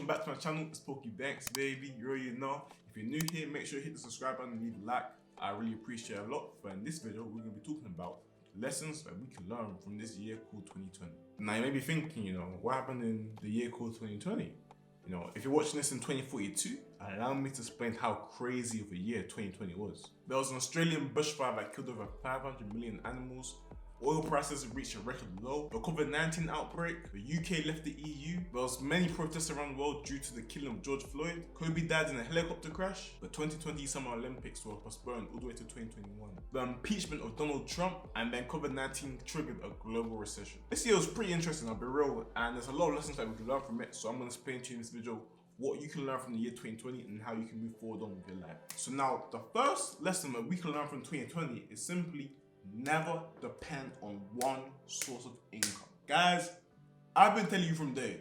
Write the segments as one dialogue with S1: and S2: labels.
S1: welcome back to my channel. It's Poku Banks, baby. You already know. If you're new here, make sure you hit the subscribe button and leave a like. I really appreciate it a lot. But in this video, we're going to be talking about lessons that we can learn from this year called 2020. Now, you may be thinking, what happened in the year called 2020? If you're watching this in 2042, allow me to explain how crazy of a year 2020 was. There was an Australian bushfire that killed over 500 million animals. Oil prices reached a record low. The COVID-19 outbreak. The UK left the EU. There was many protests around the world due to the killing of George Floyd. Kobe died in a helicopter crash. The 2020 Summer Olympics were postponed all the way to 2021. The impeachment of Donald Trump, and then COVID-19 triggered a global recession. This year was pretty interesting, I'll be real, and there's a lot of lessons that we can learn from it. So I'm going to explain to you in this video what you can learn from the year 2020 and how you can move forward on with your life. So now, the first lesson that we can learn from 2020 is simply never depend on one source of income. Guys, I've been telling you from day,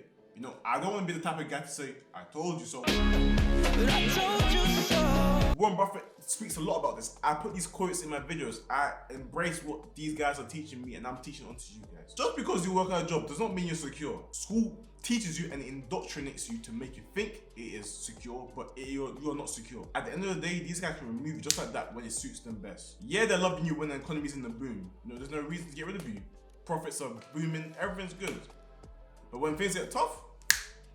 S1: I don't want to be the type of guy to say, I told you so. But I told you so. Warren Buffett speaks a lot about this. I put these quotes in my videos. I embrace what these guys are teaching me and I'm teaching onto you guys. Just because you work at a job does not mean you're secure. School teaches you and indoctrinates you to make you think it is secure, but you're not secure. At the end of the day, these guys can remove you just like that when it suits them best. Yeah, they're loving you when the economy's in the boom. There's no reason to get rid of you. Profits are booming, everything's good. But when things get tough,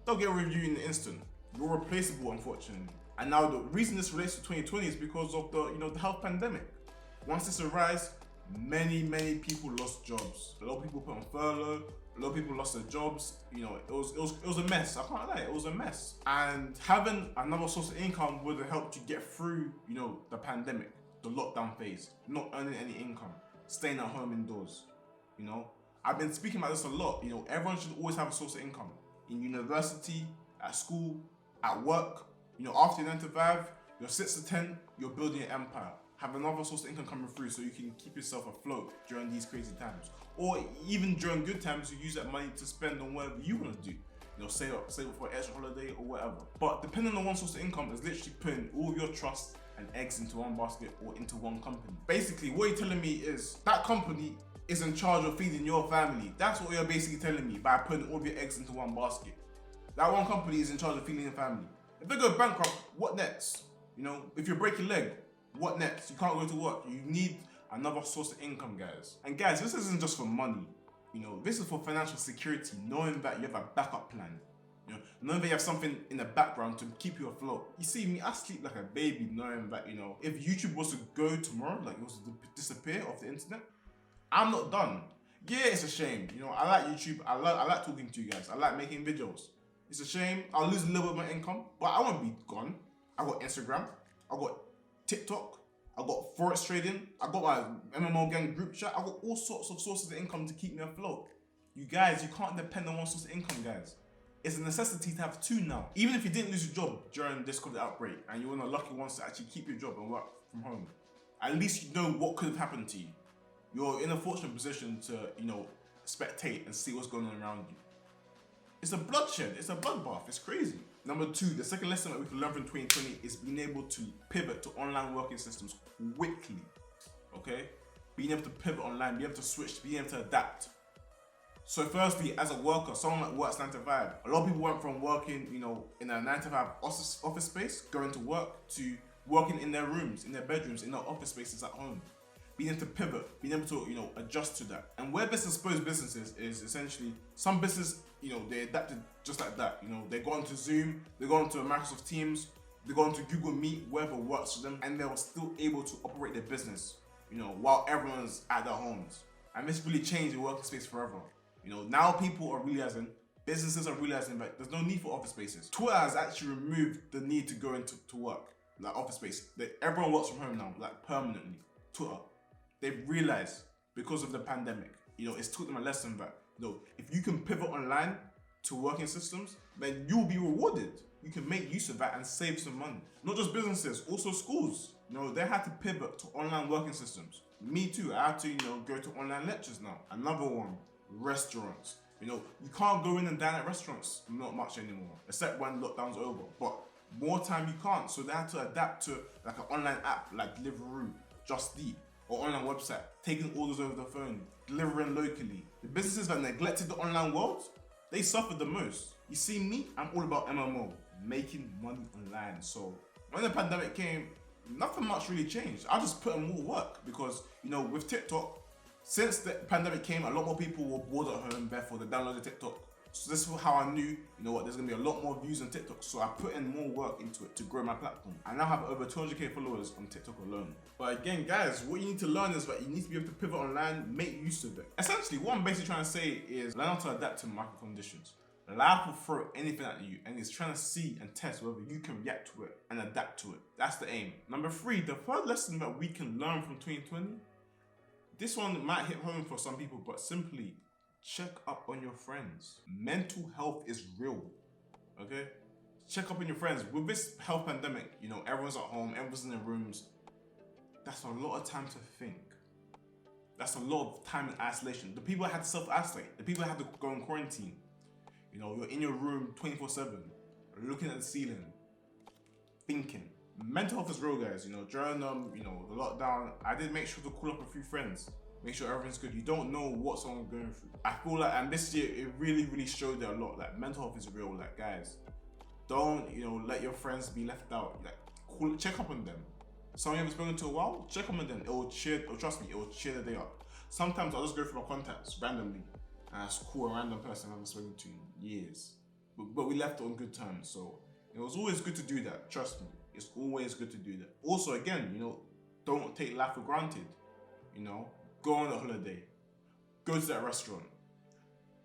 S1: they'll get rid of you in an instant. You're replaceable, unfortunately. And now the reason this relates to 2020 is because of the health pandemic. Once this arose, many people lost jobs. A lot of people put on furlough. A lot of people lost their jobs. It was a mess. I can't lie, it was a mess. And having another source of income would have helped you get through, the pandemic, the lockdown phase, not earning any income, staying at home indoors. I've been speaking about this a lot. Everyone should always have a source of income. In university, at school, at work. After your 9 to 5, your 6 to 10, you're building an empire. Have another source of income coming through so you can keep yourself afloat during these crazy times. Or even during good times, you use that money to spend on whatever you want to do. Save up for an extra holiday or whatever. But depending on one source of income is literally putting all of your trust and eggs into one basket or into one company. Basically, what you're telling me is that company is in charge of feeding your family. That's what you're basically telling me by putting all of your eggs into one basket. That one company is in charge of feeding your family. If they go bankrupt, what next? If you break your leg, what next? You can't go to work. You need another source of income, guys. And guys, this isn't just for money. This is for financial security, knowing that you have a backup plan. Knowing that you have something in the background to keep you afloat. You see me, I sleep like a baby knowing that, if YouTube was to go tomorrow, like it was to disappear off the internet, I'm not done. Yeah, it's a shame. I like YouTube. I like talking to you guys. I like making videos. It's a shame. I'll lose a little bit of my income, but I won't be gone. I got Instagram. I got TikTok. I got Forex trading. I got my MMO gang group chat. I got all sorts of sources of income to keep me afloat. You guys, you can't depend on one source of income, guys. It's a necessity to have two now. Even if you didn't lose your job during this COVID outbreak and you're one of the lucky ones to actually keep your job and work from home, at least you know what could have happened to you. You're in a fortunate position to, spectate and see what's going on around you. It's a bloodshed, it's a bloodbath, it's crazy. Number 2, the second lesson that we can learn from 2020 is being able to pivot to online working systems quickly, okay? Being able to pivot online, being able to switch, being able to adapt. So firstly, as a worker, someone that works 9 to 5, a lot of people went from working, in a 9 to 5 office space, going to work, to working in their rooms, in their bedrooms, in their office spaces at home. Being able to pivot, being able to, adjust to that. And where this exposed businesses is essentially, some business, they adapted just like that. They go onto Zoom, they go onto Microsoft Teams, they go onto Google Meet, wherever works for them, and they were still able to operate their business, while everyone's at their homes. And this really changed the working space forever. Now people are realizing, businesses are realizing that there's no need for office spaces. Twitter has actually removed the need to go into work, like office space. Everyone works from home now, like permanently. Twitter. They've realized because of the pandemic, it's taught them a lesson that, if you can pivot online to working systems, then you'll be rewarded. You can make use of that and save some money. Not just businesses, also schools. They had to pivot to online working systems. Me too, I had to, go to online lectures now. Another one, restaurants. You can't go in and dine at restaurants, not much anymore, except when lockdown's over. But more time you can't, so they had to adapt to like an online app like Deliveroo, Just Eat, or online website, taking orders over the phone, delivering locally. The businesses that neglected the online world, they suffered the most. You see me, I'm all about MMO, making money online. So when the pandemic came, nothing much really changed. I just put in more work because, with TikTok, since the pandemic came, a lot more people were bored at home, therefore they downloaded TikTok. So this is how I knew, there's gonna be a lot more views on TikTok. So I put in more work into it to grow my platform. I now have over 200k followers on TikTok alone. But again, guys, what you need to learn is that you need to be able to pivot online, make use of it. Essentially, what I'm basically trying to say is learn how to adapt to market conditions. Life will throw anything at you, and it's trying to see and test whether you can react to it and adapt to it. That's the aim. Number 3, the third lesson that we can learn from 2020. This one might hit home for some people, but simply check up on your friends. Mental health is real, okay? Check up on your friends. With this health pandemic, everyone's at home, everyone's in their rooms. That's a lot of time to think. That's a lot of time in isolation. The people that had to self-isolate, the people that had to go in quarantine. You're in your room 24/7, looking at the ceiling, thinking. Mental health is real, guys. During the lockdown, I did make sure to call up a few friends, make sure everything's good. You don't know what someone's going through. I feel like, and this year it really, really showed it a lot. Like, mental health is real. Like, guys, don't let your friends be left out. Like, check up on them. Someone you haven't spoken to in a while, check up on them. It will trust me, it will cheer the day up. Sometimes I'll just go through my contacts randomly and I'll call a random person I haven't spoken to in years. But we left on good terms, so it was always good to do that. Trust me, it's always good to do that. Also, again, don't take life for granted. Go on a holiday, go to that restaurant,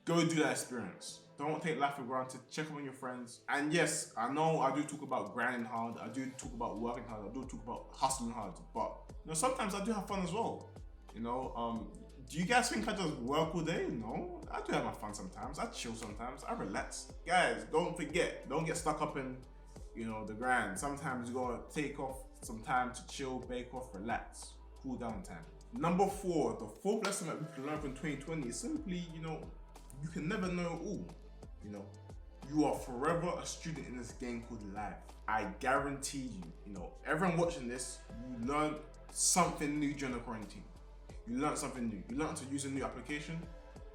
S1: go do that experience. Don't take life for granted. Check up on your friends. And yes, I know I do talk about grinding hard. I do talk about working hard. I do talk about hustling hard. But sometimes I do have fun as well. Do you guys think I just work all day? No, I do have my fun sometimes. I chill sometimes. I relax. Guys, don't forget. Don't get stuck up in, the grind. Sometimes you gotta take off some time to chill, bake off, relax, cool down time. Number 4, the fourth lesson that we can learn from 2020 is simply, you can never know all. You are forever a student in this game called life. I guarantee you, everyone watching this, you learned something new during the quarantine. You learned something new. You learned to use a new application.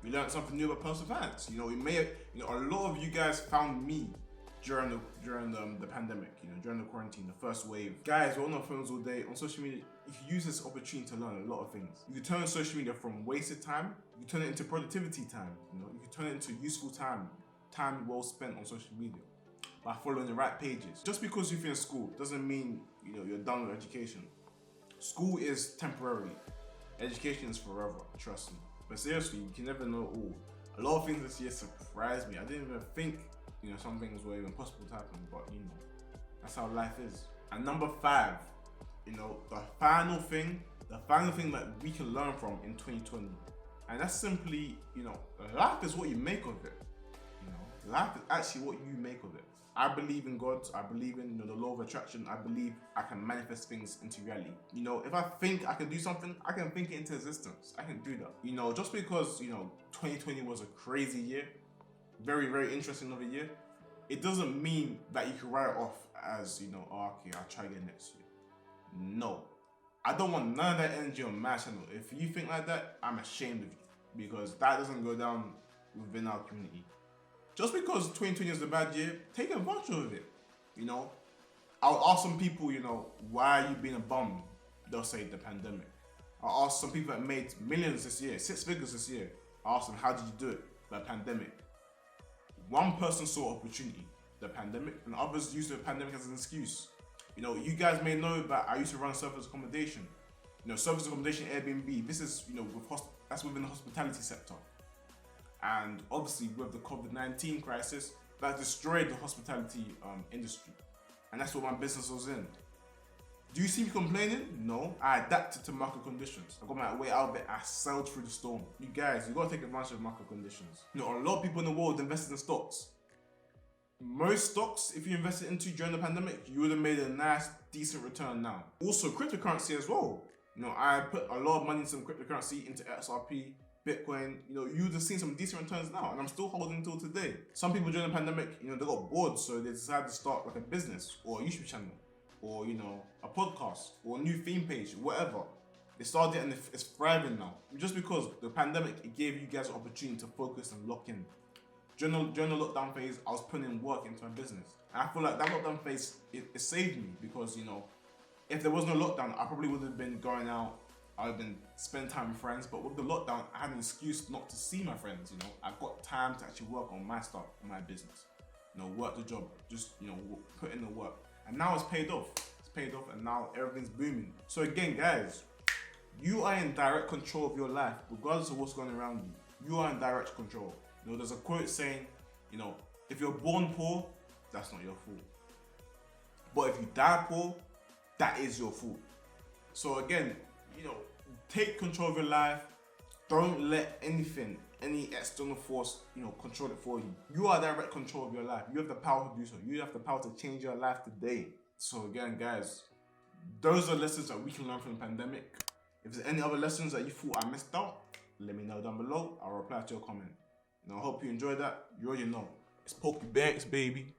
S1: You learned something new about personal finance. A lot of you guys found me during the pandemic, during the quarantine, the first wave. Guys, we're on our phones all day, on social media. You can use this opportunity to learn a lot of things. You can turn social media from wasted time, you can turn it into productivity time. You can turn it into useful time well spent on social media by following the right pages. Just because you finish school doesn't mean you're done with education. School is temporary. Education is forever, trust me. But seriously, you can never know all. A lot of things this year surprised me. I didn't even think, some things were even possible to happen, but that's how life is. And number 5, the final thing that we can learn from in 2020. And that's simply, life is what you make of it. Life is actually what you make of it. I believe in God. I believe in the law of attraction. I believe I can manifest things into reality. If I think I can do something, I can think it into existence. I can do that. Just because 2020 was a crazy year, very, very interesting of a year, it doesn't mean that you can write it off as okay, I'll try again next year. No, I don't want none of that energy on my channel. If you think like that, I'm ashamed of you, because that doesn't go down within our community. Just because 2020 is a bad year, take advantage of it. I'll ask some people, why are you being a bum? They'll say the pandemic. I'll ask some people that made millions this year, 6 figures this year. I'll ask them, how did you do it? The pandemic. One person saw opportunity, the pandemic, and others used the pandemic as an excuse. You guys may know that I used to run service accommodation. Service accommodation, Airbnb. This is, that's within the hospitality sector. And obviously with the COVID-19 crisis, that destroyed the hospitality industry. And that's what my business was in. Do you see me complaining? No, I adapted to market conditions. I got my way out of it, I sailed through the storm. You guys, you gotta take advantage of market conditions. A lot of people in the world invested in stocks. Most stocks, if you invested into during the pandemic, you would have made a nice, decent return now. Also, cryptocurrency as well. I put a lot of money into some cryptocurrency, into XRP, Bitcoin. You would have seen some decent returns now, and I'm still holding until today. Some people during the pandemic, they got bored, so they decided to start like a business or a YouTube channel, or a podcast, or a new theme page, whatever. They started it and it's thriving now. Just because the pandemic, it gave you guys an opportunity to focus and lock in. during the lockdown phase, I was putting in work into my business. And I feel like that lockdown phase, it saved me because, you know, if there was no lockdown, I probably would have been going out, I would have been spending time with friends. But with the lockdown, I had an excuse not to see my friends, you know. I got time to actually work on my stuff, on my business. You know, work the job, just, you know, put in the work. And now it's paid off. It's paid off and now everything's booming. So again, guys, you are in direct control of your life, regardless of what's going around you. You are in direct control. You know, there's a quote saying, you know, if you're born poor, that's not your fault. But if you die poor, that is your fault. So again, you know, take control of your life. Don't let anything, any external force, you know, control it for you. You are direct control of your life. You have the power to do so. You have the power to change your life today. So again, guys, those are lessons that we can learn from the pandemic. If there's any other lessons that you thought I missed out, let me know down below. I'll reply to your comment. And I hope you enjoyed that. You already know. It's Poku Banks, baby.